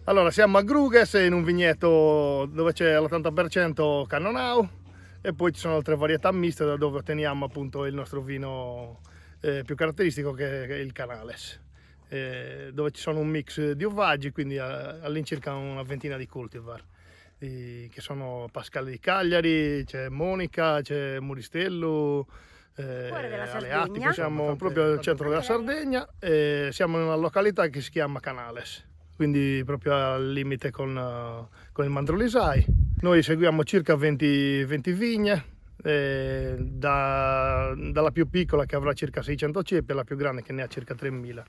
Allora, siamo a Gruges in un vigneto dove c'è l'80% Cannonau e poi ci sono altre varietà miste da dove otteniamo appunto il nostro vino più caratteristico che è il Canales, dove ci sono un mix di uvaggi, quindi all'incirca una ventina di cultivar, che sono Pascale di Cagliari, c'è Monica, c'è Muristello, Cuore della Aleati, Sardegna. siamo proprio al centro della Sardegna e siamo in una località che si chiama Canales, quindi proprio al limite con il Mandrolisai. Noi seguiamo circa 20 vigne, dalla più piccola che avrà circa 600 ceppi alla più grande che ne ha circa 3000.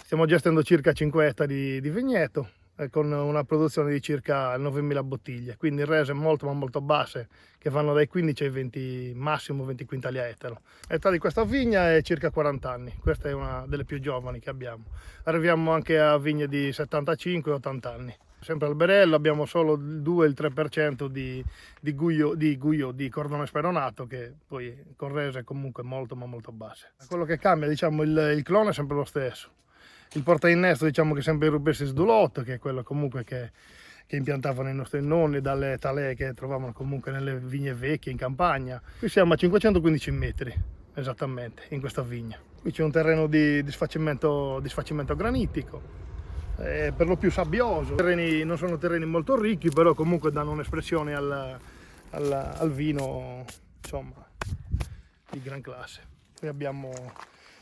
Stiamo gestendo circa 5 ettari di vigneto con una produzione di circa 9000 bottiglie, quindi rese molto ma molto basse che vanno dai 15 ai 20, massimo 20 quintali a ettaro. L'età di questa vigna è circa 40 anni, questa è una delle più giovani che abbiamo. Arriviamo anche a vigne di 75-80 anni. Sempre al Berello abbiamo solo il 2-3% di cordone speronato, che poi con rese comunque molto ma molto basse. Quello che cambia, diciamo, il clone è sempre lo stesso. Il portainnesto diciamo che è sempre il Rubessis Dulot, che è quello comunque che impiantavano i nostri nonni dalle talee che trovavano comunque nelle vigne vecchie in campagna. Qui siamo a 515 metri esattamente in questa vigna. Qui c'è un terreno di sfacimento granitico, per lo più sabbioso. I terreni non sono terreni molto ricchi, però comunque danno un'espressione al vino, insomma, di gran classe. Qui abbiamo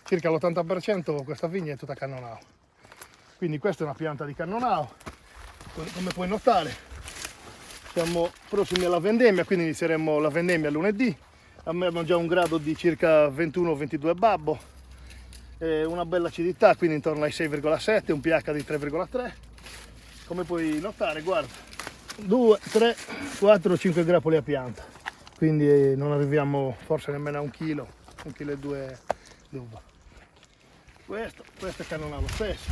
circa l'80%, questa vigna è tutta Cannonau. Quindi questa è una pianta di Cannonau, come puoi notare. Siamo prossimi alla vendemmia, quindi inizieremo la vendemmia lunedì. Abbiamo già un grado di circa 21-22 babbo, una bella acidità, quindi intorno ai 6,7, un pH di 3,3. Come puoi notare, guarda, 2, 3, 4, 5 grappoli a pianta, quindi non arriviamo forse nemmeno a 1 kg, 1,2 kg d'uva. Questo è Cannonau lo stesso,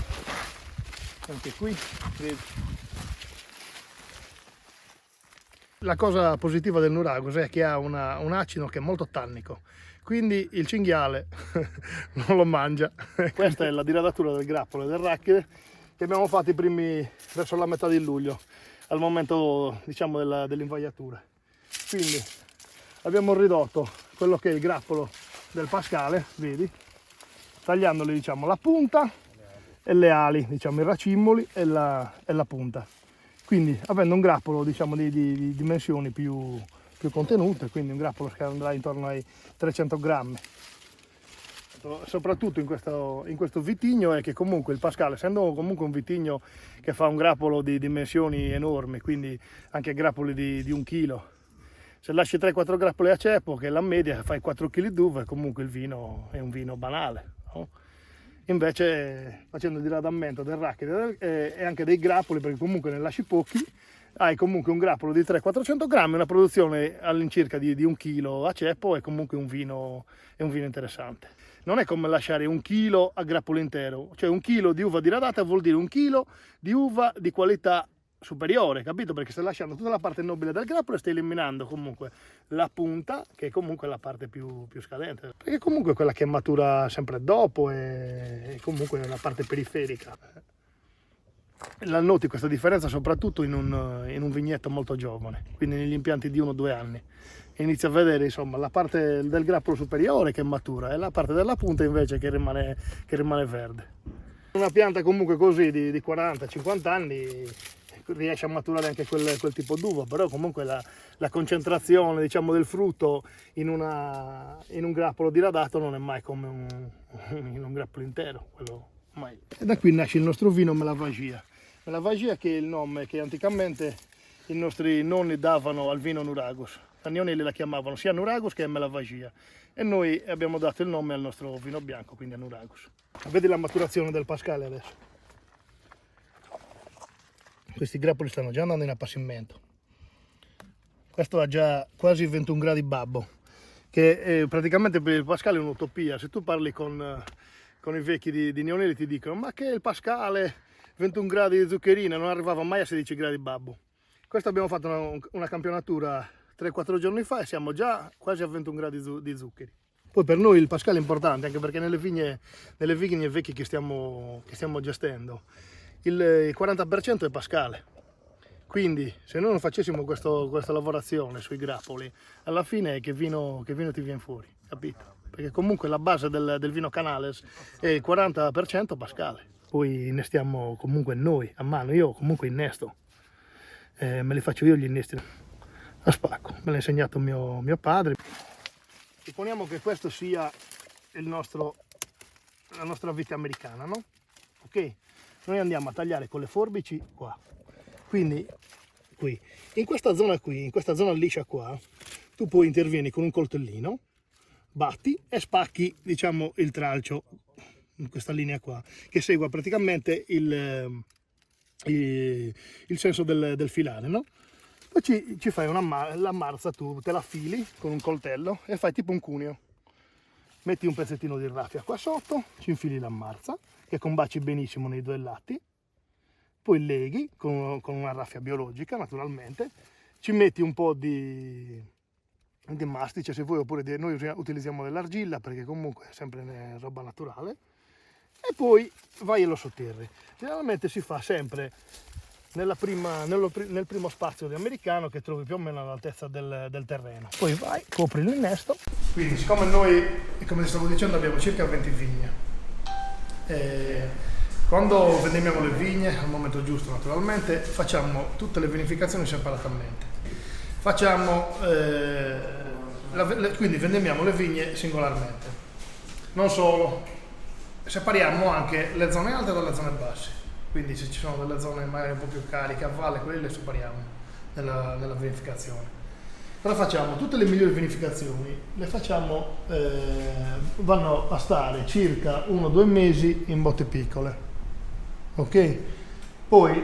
anche qui, vedi. La cosa positiva del Nuragos è che ha un acino che è molto tannico, quindi il cinghiale non lo mangia. Questa è la diradatura del grappolo e del racchide che abbiamo fatto i primi verso la metà di luglio, al momento diciamo dell'invaiatura. Quindi abbiamo ridotto quello che è il grappolo del Pascale, vedi, tagliandoli diciamo la punta e le ali, diciamo i racimoli e la punta. Quindi avendo un grappolo diciamo di dimensioni più contenute, quindi un grappolo che andrà intorno ai 300 grammi. Soprattutto in questo vitigno è che comunque il Pascale, essendo comunque un vitigno che fa un grappolo di dimensioni enormi, quindi anche grappoli di 1 chilo, se lasci 3-4 grappoli a ceppo, che la media fai 4 kg d'uva, comunque il vino è un vino banale, no? Invece facendo il diradamento del racchide e anche dei grappoli, perché comunque ne lasci pochi, hai comunque un grappolo di 300-400 grammi, una produzione all'incirca di 1 chilo a ceppo, è comunque un vino interessante. Non è come lasciare 1 chilo a grappolo intero, cioè 1 chilo di uva diradata vuol dire 1 chilo di uva di qualità superiore, capito? Perché stai lasciando tutta la parte nobile del grappolo e stai eliminando comunque la punta, che è comunque la parte più scadente, perché comunque è quella che matura sempre dopo e comunque è la parte periferica. La noti questa differenza soprattutto in un vigneto molto giovane, quindi negli impianti di 1-2 anni. Inizia a vedere insomma la parte del grappolo superiore che matura e la parte della punta invece che rimane verde. Una pianta comunque così di 40-50 anni riesce a maturare anche quel tipo d'uva, però comunque la concentrazione diciamo del frutto in un grappolo diradato non è mai come in un grappolo intero, quello mai. E da qui nasce il nostro vino Melavagia. Melavagia che è il nome che anticamente i nostri nonni davano al vino Nuragos. Gli Agnonelli la chiamavano sia Nuragos che Melavagia e noi abbiamo dato il nome al nostro vino bianco, quindi a Nuragos. Vedi la maturazione del Pascale adesso. Questi grappoli stanno già andando in appassimento. Questo ha già quasi 21 gradi babbo, che praticamente per il Pascale è un'utopia. Se tu parli con i vecchi di Nionelli ti dicono ma che il Pascale 21 gradi di zuccherina non arrivava mai a 16 gradi babbo. Questo abbiamo fatto una campionatura 3-4 giorni fa e siamo già quasi a 21 gradi di zuccheri. Poi per noi il Pascale è importante anche perché nelle vigne vecchie che stiamo gestendo il 40% è pascale. Quindi se noi non facessimo questa lavorazione sui grappoli, alla fine che vino ti viene fuori, capito? Perché comunque la base del vino Canales è il 40% pascale. Poi innestiamo comunque noi a mano, io comunque innesto, me li faccio io gli innesti a spacco, me l'ha insegnato mio padre. Supponiamo che questo sia la nostra vite americana, no? Ok? Noi andiamo a tagliare con le forbici qua, quindi qui, in questa zona qui, in questa zona liscia qua, tu poi intervieni con un coltellino, batti e spacchi, diciamo, il tralcio in questa linea qua, che segua praticamente il senso del filare, no? Poi ci fai la marza, tu te la fili con un coltello e fai tipo un cuneo. Metti un pezzettino di raffia qua sotto, ci infili la marza, che combaci benissimo nei due lati, poi leghi con una raffia biologica, naturalmente, ci metti un po' di mastice se vuoi, oppure noi utilizziamo dell'argilla perché comunque è sempre roba naturale, e poi vai e lo sotterri. Generalmente si fa sempre nel primo spazio di americano, che trovi più o meno all'altezza del terreno. Poi vai, copri l'innesto. Quindi, siccome noi, come stavo dicendo, abbiamo circa 20 vigne, quando vendemmiamo le vigne, al momento giusto naturalmente, facciamo tutte le vinificazioni separatamente. Quindi vendemmiamo le vigne singolarmente. Non solo, separiamo anche le zone alte dalle zone basse. Quindi se ci sono delle zone magari un po' più cariche a valle, quelle le separiamo nella vinificazione. Cosa facciamo? Tutte le migliori vinificazioni le facciamo, vanno a stare circa 1-2 mesi in botte piccole. Ok? Poi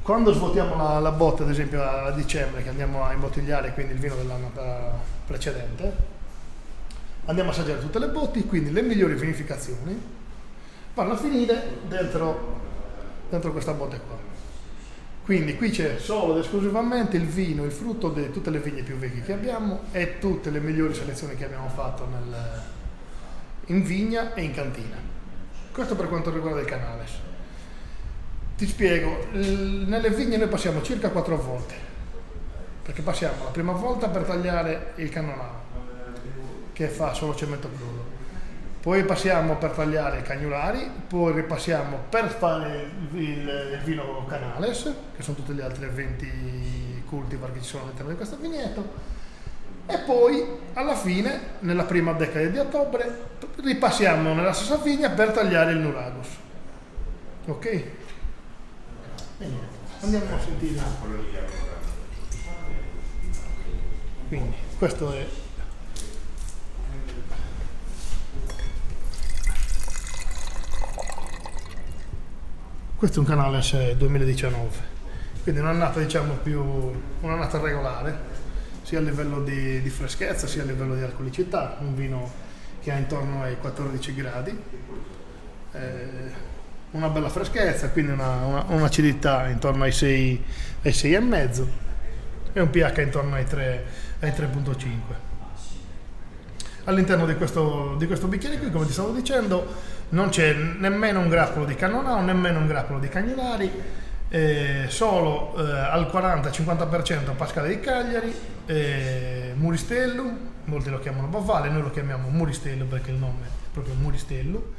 quando svuotiamo la botte, ad esempio a dicembre, che andiamo a imbottigliare quindi il vino dell'anno precedente, andiamo a assaggiare tutte le botti, quindi le migliori vinificazioni vanno a finire dentro questa botte qua. Quindi qui c'è solo ed esclusivamente il vino, il frutto di tutte le vigne più vecchie che abbiamo e tutte le migliori selezioni che abbiamo fatto in vigna e in cantina. Questo per quanto riguarda il Canales. Ti spiego, nelle vigne noi passiamo circa 4 volte, perché passiamo la prima volta per tagliare il cannonau, che fa solo cemento crudo. Poi passiamo per tagliare i cagnolari, poi ripassiamo per fare il vino Canales, che sono tutti gli altri 20 cultivar che ci sono all'interno di questo vigneto, e poi alla fine, nella prima decade di ottobre, ripassiamo nella stessa vigna per tagliare il Nuragus. Ok? E niente, andiamo a sentire. Quindi, questo è... Questo è un Canales 2019, quindi un'annata, diciamo, più un'annata regolare, sia a livello di freschezza sia a livello di alcolicità, un vino che ha intorno ai 14 gradi, una bella freschezza, quindi un'acidità intorno ai 6,5 e un pH intorno ai 3,5. All'interno di questo bicchiere qui, come ti stavo dicendo, non c'è nemmeno un grappolo di cannonau, nemmeno un grappolo di cagnolari, solo al 40-50% Pascale di Cagliari, Muristellu, molti lo chiamano Bovale, noi lo chiamiamo Muristellu perché il nome è proprio Muristellu.